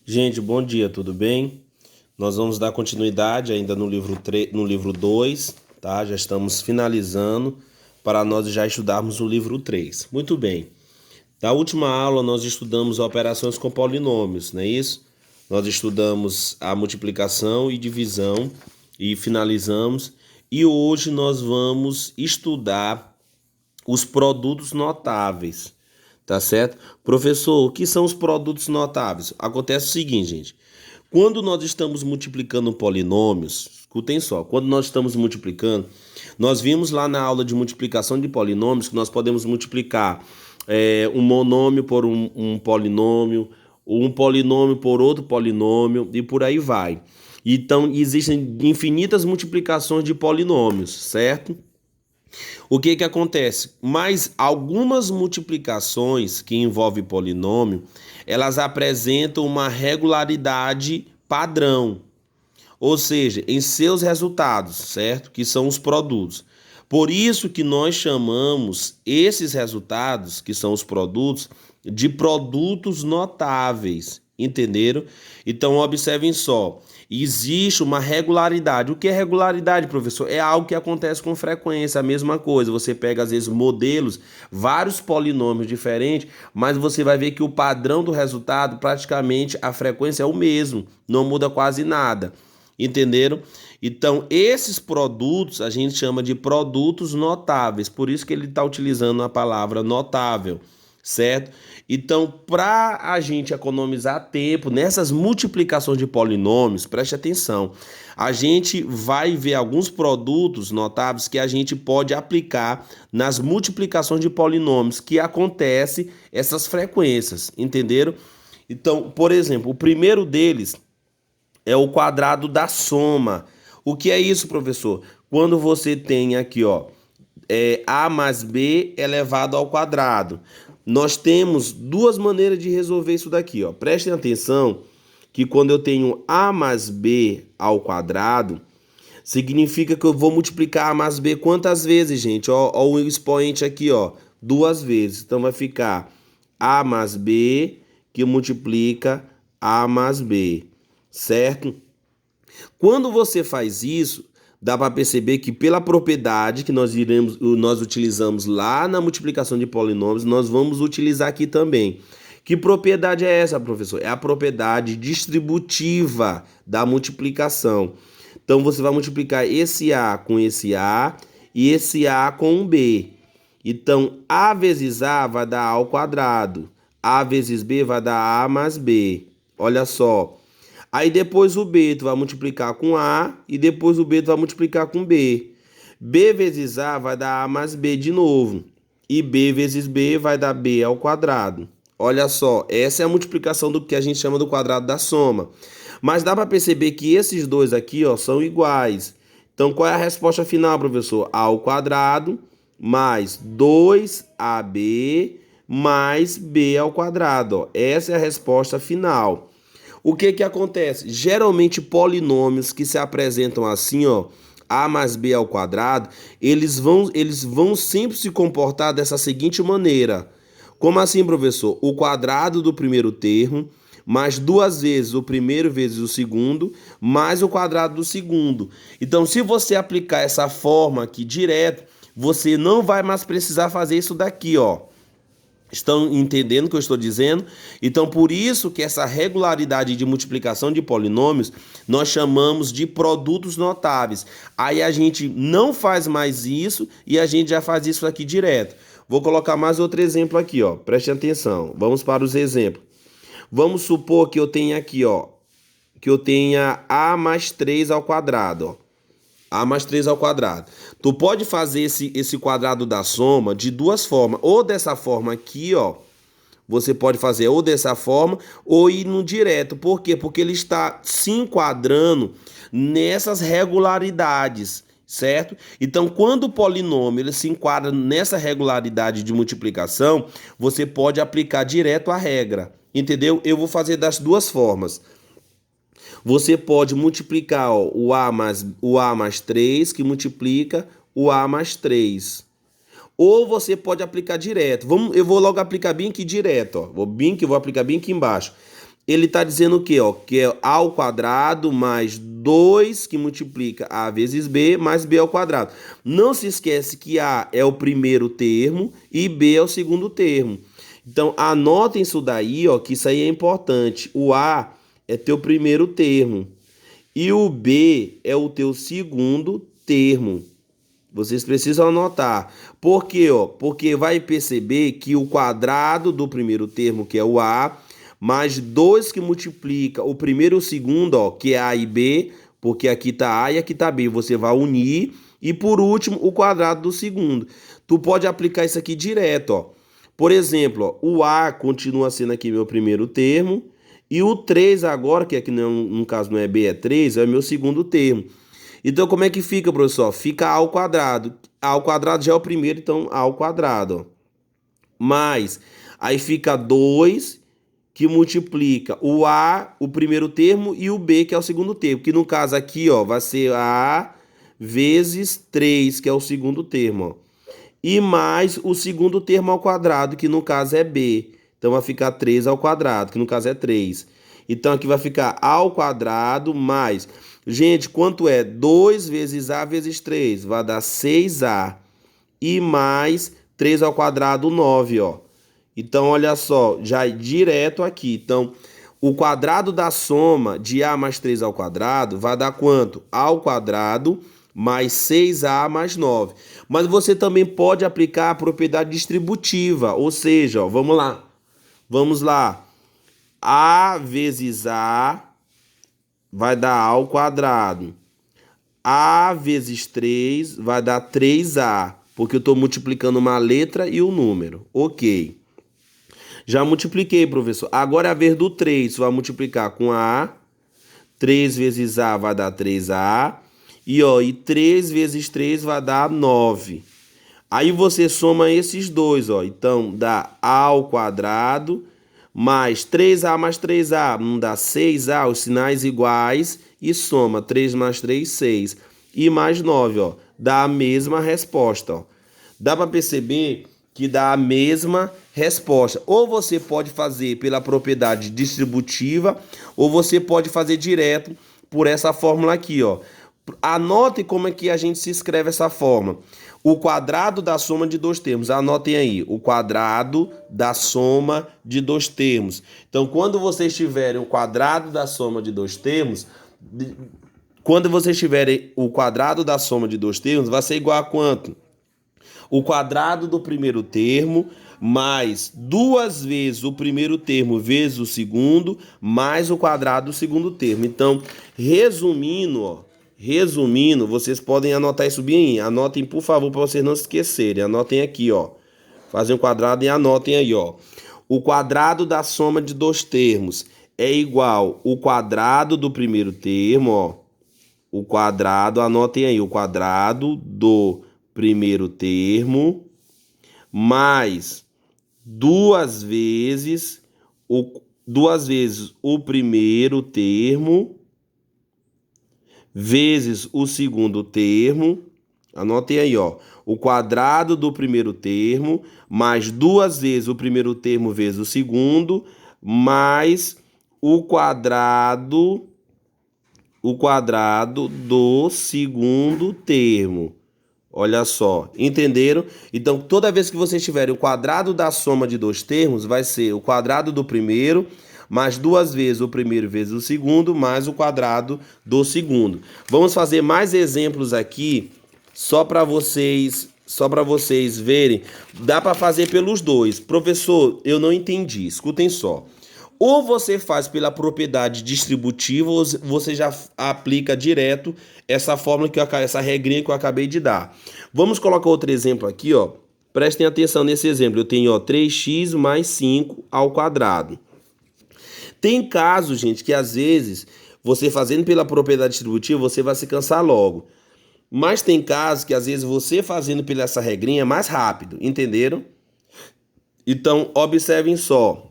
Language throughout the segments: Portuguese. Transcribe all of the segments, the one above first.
Gente, bom dia, tudo bem? Nós vamos dar continuidade ainda no livro 2, tá? Já estamos finalizando para nós já estudarmos o livro 3. Muito bem. Na última aula nós estudamos operações com polinômios, não é isso? Nós estudamos a multiplicação e divisão e finalizamos. E hoje nós vamos estudar os produtos notáveis. Tá certo? Professor, o que são os produtos notáveis? Acontece o seguinte, gente. Quando nós estamos multiplicando polinômios, escutem só, quando nós estamos multiplicando, nós vimos lá na aula de multiplicação de polinômios que nós podemos multiplicar um monômio por um polinômio, um polinômio por outro polinômio e por aí vai. Então, existem infinitas multiplicações de polinômios, certo? O que que acontece? Mas algumas multiplicações que envolvem polinômio, elas apresentam uma regularidade padrão, ou seja, em seus resultados, certo? Que são os produtos. Por isso que nós chamamos esses resultados, que são os produtos, de produtos notáveis, entenderam? Então, observem só, existe uma regularidade. O que é regularidade, professor? É algo que acontece com frequência, a mesma coisa. Você pega, às vezes, modelos, vários polinômios diferentes, mas você vai ver que o padrão do resultado, praticamente, a frequência é o mesmo, não muda quase nada. Entenderam? Então, esses produtos a gente chama de produtos notáveis, por isso que ele está utilizando a palavra notável, certo? Então, para a gente economizar tempo nessas multiplicações de polinômios, preste atenção, a gente vai ver alguns produtos notáveis que a gente pode aplicar nas multiplicações de polinômios, que acontece essas frequências, entenderam? Então, por exemplo, o primeiro deles é o quadrado da soma. O que é isso, professor? Quando você tem aqui, ó, a mais b elevado ao quadrado. Nós temos duas maneiras de resolver isso daqui, ó. Prestem atenção que quando eu tenho a mais b ao quadrado, significa que eu vou multiplicar a mais b quantas vezes, gente? Ó o expoente aqui, ó, duas vezes. Então vai ficar a mais b que multiplica a mais b, certo? Quando você faz isso, dá para perceber que pela propriedade que nós utilizamos lá na multiplicação de polinômios, nós vamos utilizar aqui também. Que propriedade é essa, professor? É a propriedade distributiva da multiplicação. Então você vai multiplicar esse A com esse A e esse A com um B. Então A vezes A vai dar A ao quadrado. A vezes B vai dar A mais B. Olha só. Aí depois o B tu vai multiplicar com A e depois o B tu vai multiplicar com B. B vezes A vai dar A mais B de novo. E B vezes B vai dar B ao quadrado. Olha só, essa é a multiplicação do que a gente chama do quadrado da soma. Mas dá para perceber que esses dois aqui, ó, são iguais. Então qual é a resposta final, professor? A ao quadrado mais 2AB mais B ao quadrado. Ó. Essa é a resposta final. O que que acontece? Geralmente polinômios que se apresentam assim, ó, a mais b ao quadrado, eles vão sempre se comportar dessa seguinte maneira. Como assim, professor? O quadrado do primeiro termo, mais duas vezes o primeiro vezes o segundo, mais o quadrado do segundo. Então, se você aplicar essa forma aqui direto, você não vai mais precisar fazer isso daqui, ó. Estão entendendo o que eu estou dizendo? Então, por isso que essa regularidade de multiplicação de polinômios nós chamamos de produtos notáveis. Aí a gente não faz mais isso e a gente já faz isso aqui direto. Vou colocar mais outro exemplo aqui, ó. Preste atenção. Vamos para os exemplos. Vamos supor que eu tenha aqui, ó, que eu tenha a mais 3 ao quadrado, ó. A mais 3 ao quadrado. Tu pode fazer esse quadrado da soma de duas formas. Ou dessa forma aqui, ó. Você pode fazer ou dessa forma ou ir no direto. Por quê? Porque ele está se enquadrando nessas regularidades, certo? Então, quando o polinômio ele se enquadra nessa regularidade de multiplicação, você pode aplicar direto a regra. Entendeu? Eu vou fazer das duas formas. Você pode multiplicar, ó, o A mais 3, que multiplica o A mais 3. Ou você pode aplicar direto. Eu vou logo aplicar bem aqui direto. Ó. Vou aplicar bem aqui embaixo. ele está dizendo o quê? Ó? Que é A ao quadrado mais 2 que multiplica A vezes B mais B ao quadrado. Não se esquece que A é o primeiro termo e B é o segundo termo. Então, anotem isso daí, ó, que isso aí é importante. O A é teu primeiro termo e o B é o teu segundo termo. Vocês precisam anotar. Por quê? Ó? Porque vai perceber que o quadrado do primeiro termo, que é o A, mais 2 que multiplica o primeiro e o segundo, ó, que é A e B, porque aqui está A e aqui está B. Você vai unir. E por último, o quadrado do segundo. Tu pode aplicar isso aqui direto, ó. Por exemplo, ó, o A continua sendo aqui meu primeiro termo. E o 3 agora, que aqui não, no caso não é B, é 3, é meu segundo termo. Então, como é que fica, professor? Fica A ao quadrado. A ao quadrado já é o primeiro, então A ao quadrado, ó. Mais, aí fica 2 que multiplica o A, o primeiro termo, e o B, que é o segundo termo. Que no caso aqui, ó, vai ser A vezes 3, que é o segundo termo, ó. E mais o segundo termo ao quadrado, que no caso é B. Então vai ficar 3 ao quadrado, que no caso é 3. Então aqui vai ficar A ao quadrado mais... Gente, quanto é? 2 vezes A vezes 3, vai dar 6A. E mais 3 ao quadrado, 9, ó. Então, olha só, já é direto aqui. Então, o quadrado da soma de A mais 3 ao quadrado vai dar quanto? A ao quadrado mais 6A mais 9. Mas você também pode aplicar a propriedade distributiva, ou seja, ó, vamos lá. Vamos lá. A vezes A vai dar A ao quadrado. A vezes 3 vai dar 3A, porque eu estou multiplicando uma letra e um número. Ok. Já multipliquei, professor. Agora é a vez do 3. Você vai multiplicar com A. 3 vezes A vai dar 3A. E 3 vezes 3 vai dar 9. Aí você soma esses dois, ó. Então, dá A ao quadrado mais 3A mais 3A. Não dá 6A, os sinais iguais. E soma 3 mais 3, 6. E mais 9, ó. Dá a mesma resposta, ó. Dá para perceber que dá a mesma resposta. Ou você pode fazer pela propriedade distributiva, ou você pode fazer direto por essa fórmula aqui, ó. Anote como é que a gente se escreve essa fórmula. O quadrado da soma de dois termos. Anotem aí. O quadrado da soma de dois termos. Então, quando vocês tiverem o quadrado da soma de dois termos, quando vocês tiverem o quadrado da soma de dois termos, vai ser igual a quanto? O quadrado do primeiro termo mais 2 vezes o primeiro termo vezes o segundo, mais o quadrado do segundo termo. Então, resumindo, vocês podem anotar isso bem aí. Anotem, por favor, para vocês não se esquecerem. Anotem aqui, ó. Fazem um quadrado e anotem aí, ó. O quadrado da soma de dois termos é igual ao quadrado do primeiro termo, ó. O quadrado, anotem aí, o quadrado do primeiro termo mais 2 vezes o primeiro termo vezes o segundo termo. Anotem aí, ó. O quadrado do primeiro termo mais 2 vezes o primeiro termo vezes o segundo mais o quadrado do segundo termo. Olha só, entenderam? Então, toda vez que vocês tiverem o quadrado da soma de dois termos, vai ser o quadrado do primeiro, mais 2 vezes o primeiro vezes o segundo, mais o quadrado do segundo. Vamos fazer mais exemplos aqui, só para vocês verem. Dá para fazer pelos dois. Professor, eu não entendi. Escutem só. Ou você faz pela propriedade distributiva, ou você já aplica direto essa fórmula, essa regrinha que eu acabei de dar. Vamos colocar outro exemplo aqui, ó. Prestem atenção nesse exemplo. Eu tenho, ó, 3x mais 5 ao quadrado. Tem casos, gente, que às vezes, você fazendo pela propriedade distributiva, você vai se cansar logo. Mas tem casos que às vezes você fazendo pela essa regrinha é mais rápido, entenderam? Então, observem só.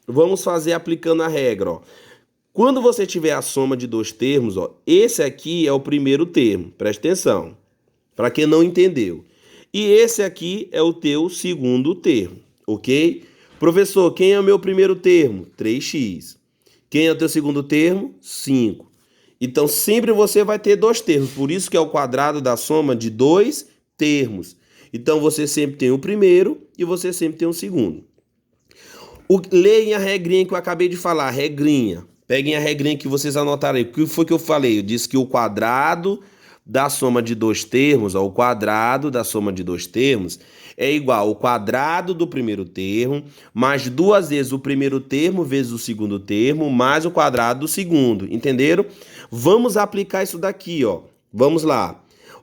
Vamos fazer aplicando a regra, ó. Quando você tiver a soma de dois termos, ó, esse aqui é o primeiro termo, presta atenção, para quem não entendeu. E esse aqui é o teu segundo termo, ok? Professor, quem é o meu primeiro termo? 3x. Quem é o teu segundo termo? 5. Então, sempre você vai ter dois termos. Por isso que é o quadrado da soma de dois termos. Então, você sempre tem o primeiro e você sempre tem o segundo. Leem a regrinha que eu acabei de falar, regrinha. Peguem a regrinha que vocês anotaram aí. O que foi que eu falei? Eu disse que o quadrado da soma de dois termos, ó, o quadrado da soma de dois termos é igual ao quadrado do primeiro termo, mais duas vezes o primeiro termo vezes o segundo termo, mais o quadrado do segundo. Entenderam? Vamos aplicar isso daqui, ó. Vamos lá.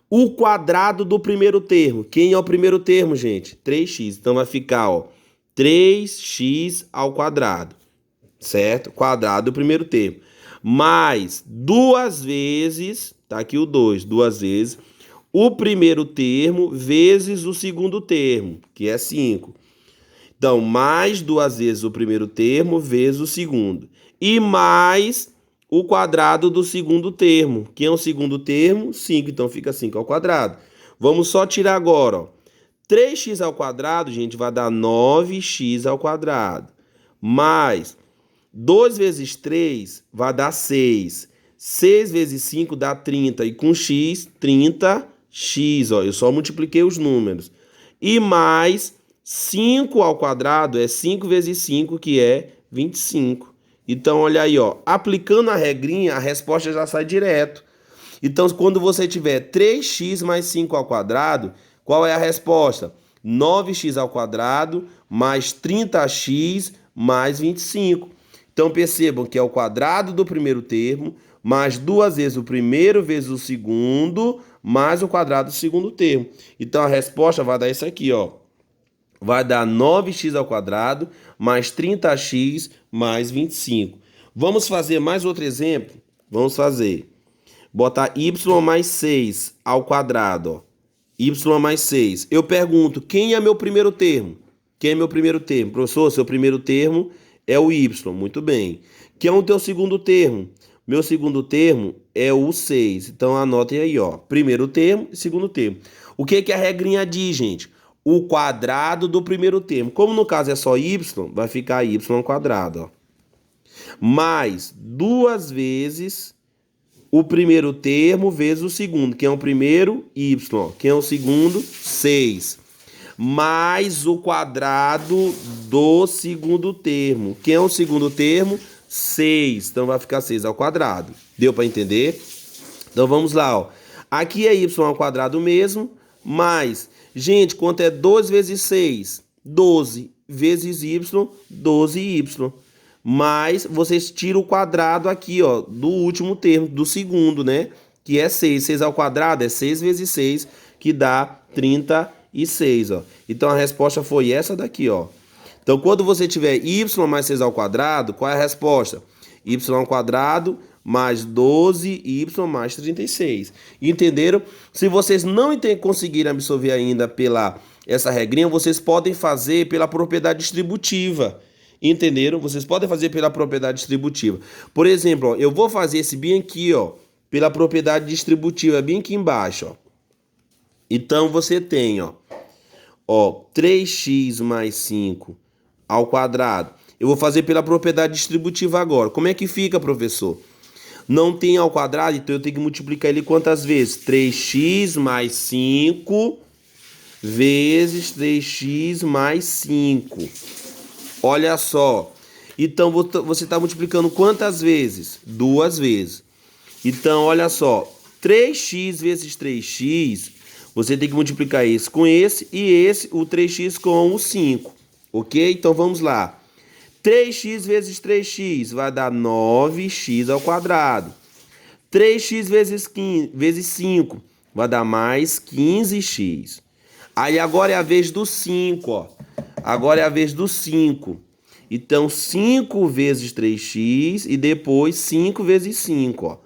O quadrado do primeiro termo. Quem é o primeiro termo, gente? 3x. Então vai ficar, ó, 3x ao quadrado, certo? Quadrado do primeiro termo. Mais duas vezes, tá aqui o 2, duas vezes, o primeiro termo vezes o segundo termo, que é 5. Então, mais duas vezes o primeiro termo vezes o segundo. E mais o quadrado do segundo termo. Que é o segundo termo? 5. Então, fica 5 ao quadrado. Vamos só tirar agora, ó. 3x ao quadrado, gente, vai dar 9x ao quadrado. Mais 2 vezes 3 vai dar 6. 6 vezes 5 dá 30. E com x, 30x. Ó, eu só multipliquei os números. E mais 5 ao quadrado é 5 vezes 5, que é 25. Então, olha aí, ó. Aplicando a regrinha, a resposta já sai direto. Então, quando você tiver 3x mais 5 ao quadrado, qual é a resposta? 9x ao quadrado mais 30x mais 25. Então, percebam que é o quadrado do primeiro termo, mais duas vezes o primeiro vezes o segundo, mais o quadrado do segundo termo. Então, a resposta vai dar isso aqui, ó. Vai dar 9x ao quadrado mais 30x mais 25. Vamos fazer mais outro exemplo? Vamos fazer. Botar y mais 6 ao quadrado, ó. Y mais 6. Eu pergunto, quem é meu primeiro termo? Quem é meu primeiro termo? Professor, seu primeiro termo é o y. Muito bem. Quem é o teu segundo termo? Meu segundo termo é o 6. Então, anotem aí, ó. Primeiro termo e segundo termo. O que que a regrinha diz, gente? O quadrado do primeiro termo. Como no caso é só y, vai ficar y ao quadrado, ó. Mais duas vezes o primeiro termo vezes o segundo. Quem é o primeiro? Y. Quem é o segundo? 6. Mais o quadrado do segundo termo. Quem é o segundo termo? 6. Então vai ficar 6 ao quadrado. Deu para entender? Então vamos lá, ó. Aqui é y ao quadrado mesmo, mais... Gente, quanto é 2 vezes 6? 12 vezes y, 12y. Mas vocês tiram o quadrado aqui, ó, do último termo, do segundo, né? Que é 6. 6 ao quadrado é 6 vezes 6, que dá 36, ó. Então a resposta foi essa daqui, ó. Então quando você tiver y mais 6 ao quadrado, qual é a resposta? Y ao quadrado mais 12y mais 36. Entenderam? Se vocês não conseguirem absorver ainda pela essa regrinha, vocês podem fazer pela propriedade distributiva. Entenderam? Vocês podem fazer pela propriedade distributiva. Por exemplo, ó, eu vou fazer esse bem aqui, ó, pela propriedade distributiva, bem aqui embaixo, ó. Então você tem, ó, 3x mais 5 ao quadrado. Eu vou fazer pela propriedade distributiva agora. Como é que fica, professor? Não tem ao quadrado, então eu tenho que multiplicar ele quantas vezes? 3x mais 5 vezes 3x mais 5. Olha só. Então, você está multiplicando quantas vezes? 2 vezes. Então, olha só. 3x vezes 3x, você tem que multiplicar esse com esse e esse, o 3x com o 5. Ok? Então, vamos lá. 3x vezes 3x vai dar 9x ao quadrado. 3x vezes 5 vai dar mais 15x. Aí agora é a vez do 5, ó. Agora é a vez do 5. Então 5 vezes 3x e depois 5 vezes 5, ó.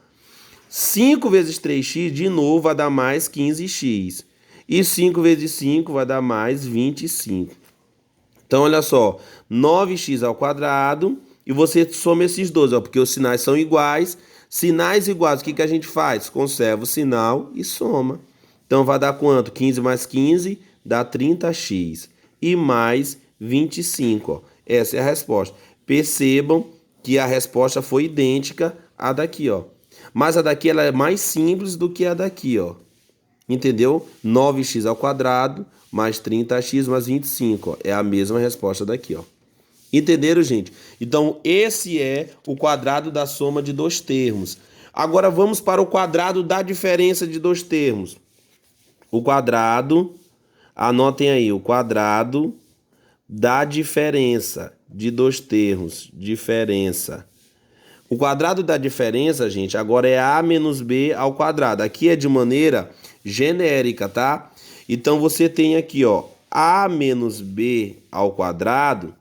5 vezes 3x de novo vai dar mais 15x. E 5 vezes 5 vai dar mais 25. Então, olha só, 9x ao quadrado, e você soma esses dois, ó, porque os sinais são iguais. Sinais iguais, o que a gente faz? Conserva o sinal e soma. Então, vai dar quanto? 15 mais 15 dá 30x. E mais 25, ó. Essa é a resposta. Percebam que a resposta foi idêntica à daqui, ó. Mas a daqui ela é mais simples do que a daqui, ó. Entendeu? 9x ao quadrado mais 30x mais 25, ó. É a mesma resposta daqui, ó. Entenderam, gente? Então, esse é o quadrado da soma de dois termos. Agora, vamos para o quadrado da diferença de dois termos. O quadrado, anotem aí, o quadrado da diferença de dois termos. Diferença. O quadrado da diferença, gente, agora é a menos b ao quadrado. Aqui é de maneira genérica, tá? Então, você tem aqui, ó, a menos b ao quadrado.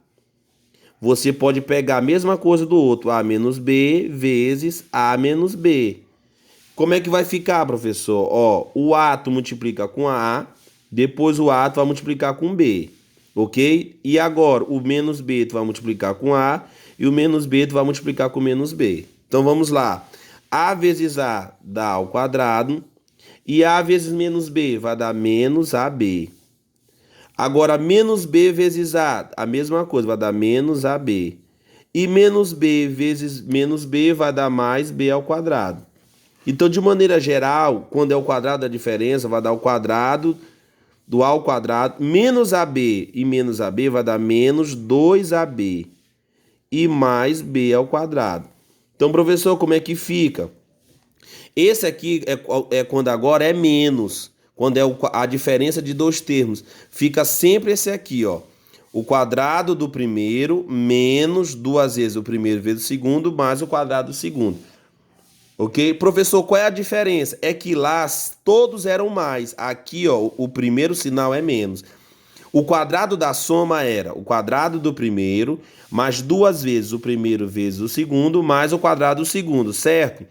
Você pode pegar a mesma coisa do outro, a menos b vezes a menos b. Como é que vai ficar, professor? Ó, o a tu multiplica com a, depois o a tu vai multiplicar com b, ok? E agora, o menos b tu vai multiplicar com a, e o menos b tu vai multiplicar com menos b. Então, vamos lá. A vezes a dá ao quadrado, e a vezes menos b vai dar menos ab. Agora, menos b vezes a mesma coisa, vai dar menos ab. E menos b vezes menos b vai dar mais b ao quadrado. Então, de maneira geral, quando é o quadrado da diferença, vai dar o quadrado do a ao quadrado, menos ab e menos ab vai dar menos 2ab e mais b ao quadrado. Então, professor, como é que fica? Esse aqui é quando agora é menos, quando é a diferença de dois termos. Fica sempre esse aqui, ó. O quadrado do primeiro menos duas vezes o primeiro vezes o segundo mais o quadrado do segundo. Ok? Professor, qual é a diferença? É que lá todos eram mais. Aqui, ó, o primeiro sinal é menos. O quadrado da soma era o quadrado do primeiro mais duas vezes o primeiro vezes o segundo mais o quadrado do segundo, certo?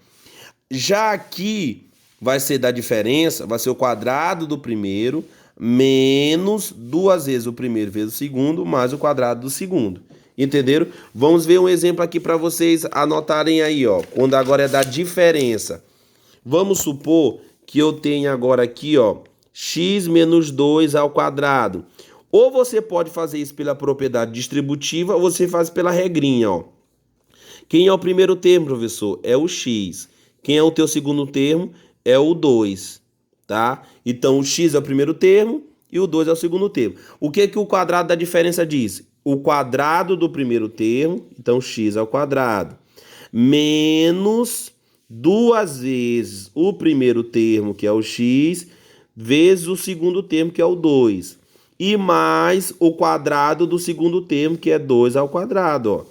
Já aqui vai ser da diferença, vai ser o quadrado do primeiro menos duas vezes o primeiro vezes o segundo mais o quadrado do segundo. Entenderam? Vamos ver um exemplo aqui para vocês anotarem aí, ó. Quando agora é da diferença. Vamos supor que eu tenha agora aqui, ó, x menos 2 ao quadrado. Ou você pode fazer isso pela propriedade distributiva, ou você faz pela regrinha, ó. Quem é o primeiro termo, professor? É o x. Quem é o teu segundo termo? É o 2, tá? Então, o x é o primeiro termo e o 2 é o segundo termo. O que que o quadrado da diferença diz? O quadrado do primeiro termo, então x ao quadrado, menos duas vezes o primeiro termo, que é o x, vezes o segundo termo, que é o 2. E mais o quadrado do segundo termo, que é 2 ao quadrado, ó.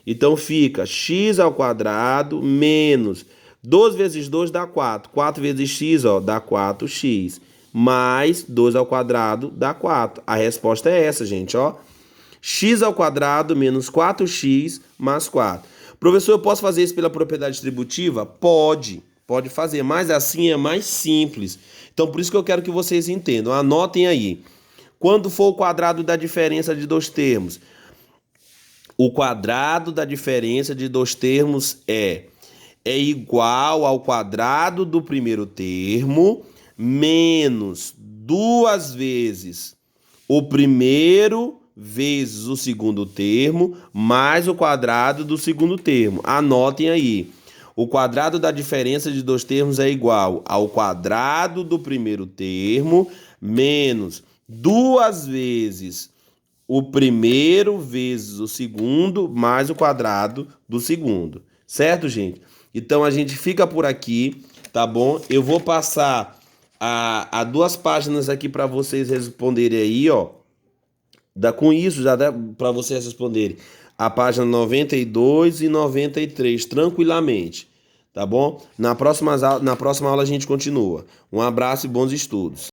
Então, fica x ao quadrado menos 2 vezes 2 dá 4. 4 vezes x, ó, dá 4x. Mais 2 ao quadrado dá 4. A resposta é essa, gente, ó. X ao quadrado menos 4x mais 4. Professor, eu posso fazer isso pela propriedade distributiva? Pode fazer, mas assim é mais simples. Então, por isso que eu quero que vocês entendam. Anotem aí. Quando for o quadrado da diferença de dois termos, o quadrado da diferença de dois termos é igual ao quadrado do primeiro termo menos duas vezes o primeiro vezes o segundo termo mais o quadrado do segundo termo. Anotem aí. O quadrado da diferença de dois termos é igual ao quadrado do primeiro termo menos duas vezes o primeiro vezes o segundo mais o quadrado do segundo. Certo, gente? Então, a gente fica por aqui, tá bom? Eu vou passar a duas páginas aqui para vocês responderem aí, ó. Com isso, já dá para vocês responderem a página 92 e 93, tranquilamente, tá bom? Na próxima aula a gente continua. Um abraço e bons estudos.